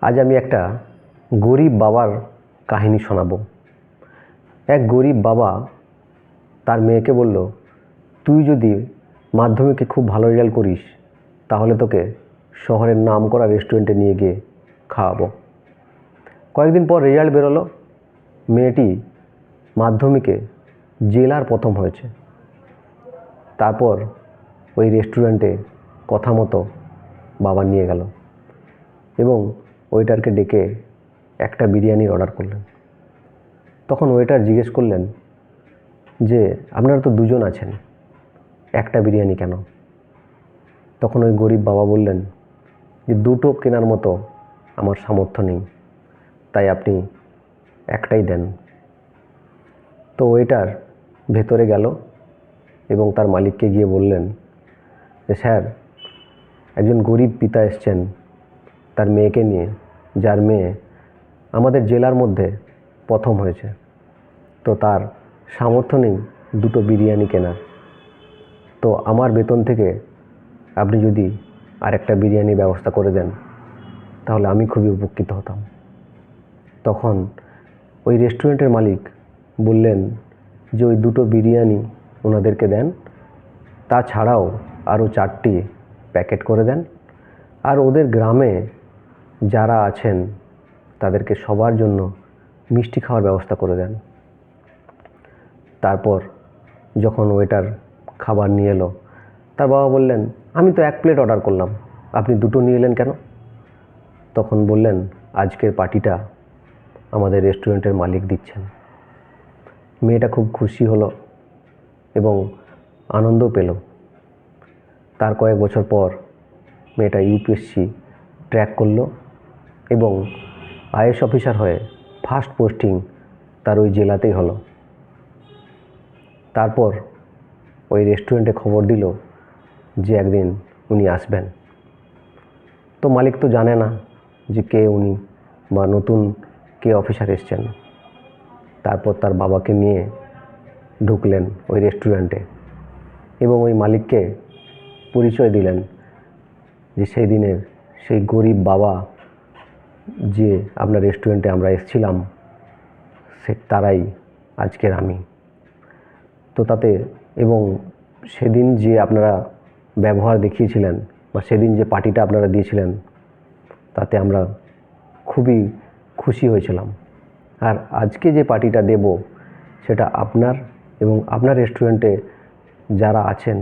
আজ আমি একটা গরিব বাবার কাহিনী শোনাবো। এক গরিব বাবা তার মেয়েকে বলল, তুই যদি মাধ্যমিকে খুব ভালো রেজাল্ট করিস তাহলে তোকে শহরের নামকরা রেস্টুরেন্টে নিয়ে গিয়ে খাওয়াবো। কয়েকদিন পর রেজাল্ট বেরোলো, মেয়েটি মাধ্যমিকে জেলার প্রথম হয়েছে। তারপর ওই রেস্টুরেন্টে কথা মতো বাবা নিয়ে গেল এবং ওয়েটারকে ডেকে একটা বিরিয়ানির অর্ডার করলেন। তখন ওয়েটার জিজ্ঞেস করলেন যে আপনারা তো দুজন আছেন, একটা বিরিয়ানি কেন? তখন ওই গরিব বাবা বললেন যে দুটো কেনার মতো আমার সামর্থ্য নেই, তাই আপনি একটাই দেন। তো ওয়েটার ভেতরে গেল এবং তার মালিককে গিয়ে বললেন যে স্যার, একজন গরিব পিতা এসছেন তার মেয়েকে নিয়ে, যার মেয়ে আমাদের জেলার মধ্যে প্রথম হয়েছে, তো তার সামর্থ্য নেই দুটো বিরিয়ানি কেনার। তো আমার বেতন থেকে আপনি যদি আরেকটা বিরিয়ানির ব্যবস্থা করে দেন তাহলে আমি খুবই উপকৃত হতাম। তখন ওই রেস্টুরেন্টের মালিক বললেন যে ওই দুটো বিরিয়ানি ওনাদেরকে দেন, তাছাড়াও আরও 4টি প্যাকেট করে দেন, আর ওদের গ্রামে যারা আছেন তাদেরকে সবার জন্য মিষ্টি খাওয়ার ব্যবস্থা করে দেন। তারপর যখন ওয়েটার খাবার নিয়ে এলো, তার বাবা বললেন, আমি তো 1 প্লেট অর্ডার করলাম, আপনি দুটো নিয়ে এলেন কেন? তখন বললেন, আজকের পার্টিটা আমাদের রেস্টুরেন্টের মালিক দিচ্ছেন। মেয়েটা খুব খুশি হলো এবং আনন্দও পেল। তার কয়েক বছর পর মেয়েটা ইউপিএসসি ট্র্যাক করলো এবং আইএএস অফিসার হয়ে ফার্স্ট পোস্টিং তার ওই জেলাতেই হলো। তারপর ওই রেস্টুরেন্টে খবর দিল যে একদিন উনি আসবেন। তো মালিক তো জানে না যে কে উনি বা নতুন কে অফিসার এসছেন। তারপর তার বাবাকে নিয়ে ঢুকলেন ওই রেস্টুরেন্টে এবং ওই মালিককে পরিচয় দিলেন যে সেই দিনের সেই গরিব বাবা যে আপনার রেস্টুরেন্টে আমরা এসেছিলাম, তারাই আজকের আমি। তো তাতে এবং সেদিন যে আপনারা ব্যবহার দেখিয়েছিলেন বা সেদিন যে পার্টিটা আপনারা দিয়েছিলেন তাতে আমরা খুবই খুশি হয়েছিলাম। আর আজকে যে পার্টিটা দেব সেটা আপনার এবং আপনার রেস্টুরেন্টে যারা আছেন